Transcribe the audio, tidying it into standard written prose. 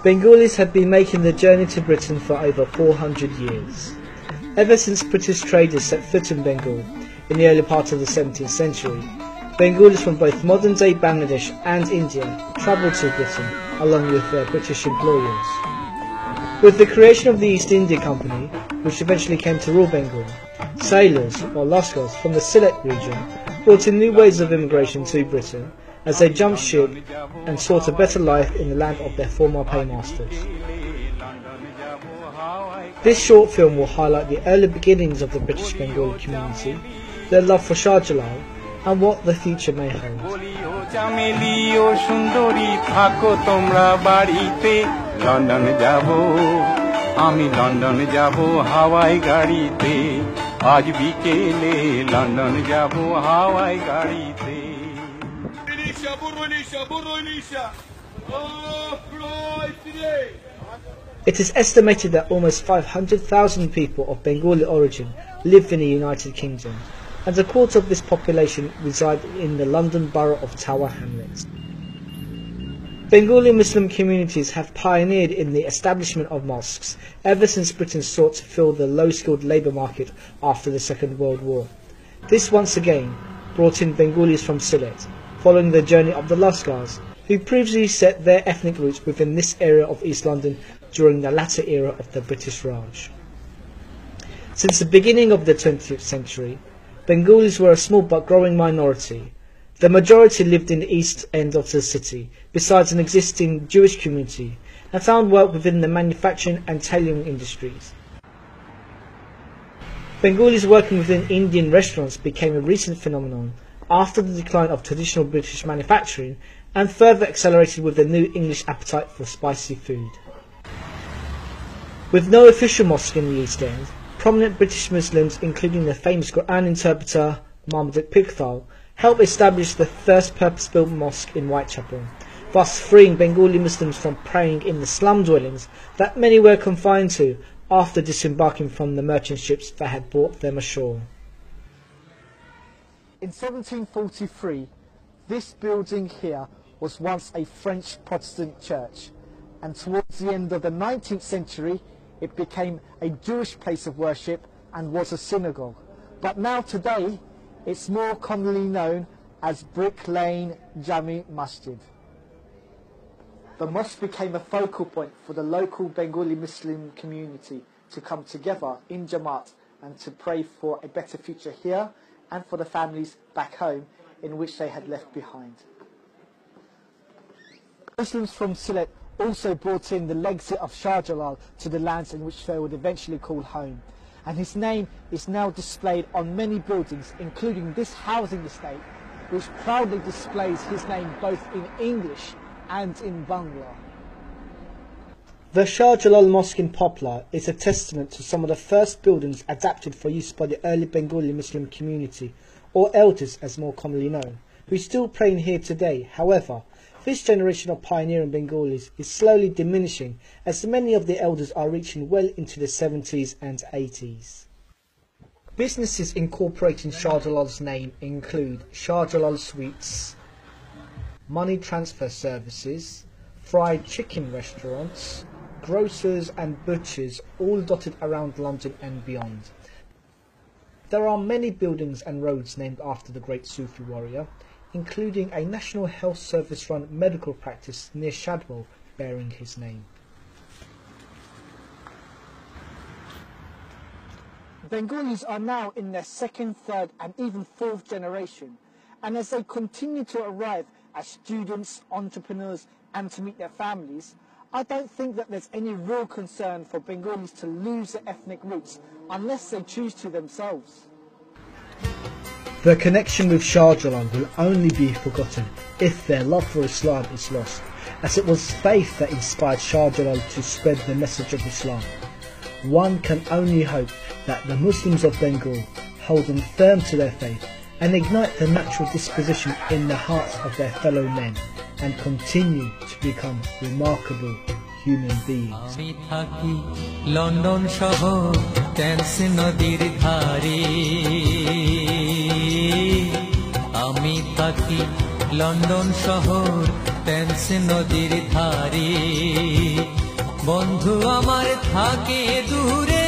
Bengalis have been making the journey to Britain for over 400 years. Ever since British traders set foot in Bengal in the early part of the 17th century, Bengalis from both modern-day Bangladesh and India travelled to Britain along with their British employers. With the creation of the East India Company, which eventually came to rule Bengal, sailors, or Lascars, from the Sylhet region brought in new ways of immigration to Britain as they jumped ship and sought a better life in the land of their former paymasters. This short film will highlight the early beginnings of the British Bengali community, their love for Shah Jalal, and what the future may hold. আমি London যাব হাওয়াই গাড়িতে আজ বিকেলে London যাব হাওয়াই গাড়িতে It is estimated that almost 500,000 people of Bengali origin live in the United Kingdom, and a quarter of this population reside in the London borough of Tower Hamlets. Bengali Muslim communities have pioneered in the establishment of mosques ever since Britain sought to fill the low-skilled labour market after the Second World War. This once again brought in Bengalis from Sylhet, following the journey of the Lascars, who previously set their ethnic roots within this area of East London during the latter era of the British Raj. Since the beginning of the 20th century, Bengalis were a small but growing minority. The majority lived in the east end of the city, besides an existing Jewish community, and found work within the manufacturing and tailoring industries. Bengalis working within Indian restaurants became a recent phenomenon after the decline of traditional British manufacturing, and further accelerated with the new English appetite for spicy food. With no official mosque in the East End, prominent British Muslims, including the famous Quran interpreter Muhammad Pickthall, helped establish the first purpose-built mosque in Whitechapel, thus freeing Bengali Muslims from praying in the slum dwellings that many were confined to after disembarking from the merchant ships that had brought them ashore. In 1743, this building here was once a French Protestant church, and towards the end of the 19th century it became a Jewish place of worship and was a synagogue. But now today it's more commonly known as Brick Lane Jami Masjid. The mosque became a focal point for the local Bengali Muslim community to come together in Jamaat and to pray for a better future here and for the families back home in which they had left behind. Muslims from Sylhet also brought in the legacy of Shah Jalal to the lands in which they would eventually call home, and his name is now displayed on many buildings, including this housing estate, which proudly displays his name both in English and in Bangla. The Shah Jalal Mosque in Poplar is a testament to some of the first buildings adapted for use by the early Bengali Muslim community, or elders as more commonly known, who still pray in here today. However, this generation of pioneering Bengalis is slowly diminishing as many of the elders are reaching well into the 70s and 80s. Businesses incorporating Shah Jalal's name include Shah Jalal Sweets, money transfer services, fried chicken restaurants, grocers and butchers, all dotted around London and beyond. There are many buildings and roads named after the great Sufi warrior, including a National Health Service run medical practice near Shadwell bearing his name. Bengalis are now in their second, third and even fourth generation, and as they continue to arrive as students, entrepreneurs and to meet their families, I don't think that there's any real concern for Bengalis to lose their ethnic roots unless they choose to themselves. The connection with Shah Jalal will only be forgotten if their love for Islam is lost, as it was faith that inspired Shah Jalal to spread the message of Islam. One can only hope that the Muslims of Bengal hold on firm to their faith and ignite the natural disposition in the hearts of their fellow men and continue to become remarkable human beings. আমি থাকি London শহর Thames নদীর ধারে আমি থাকি London শহর Thames নদীর ধারে বন্ধু আমার থাকে দূরে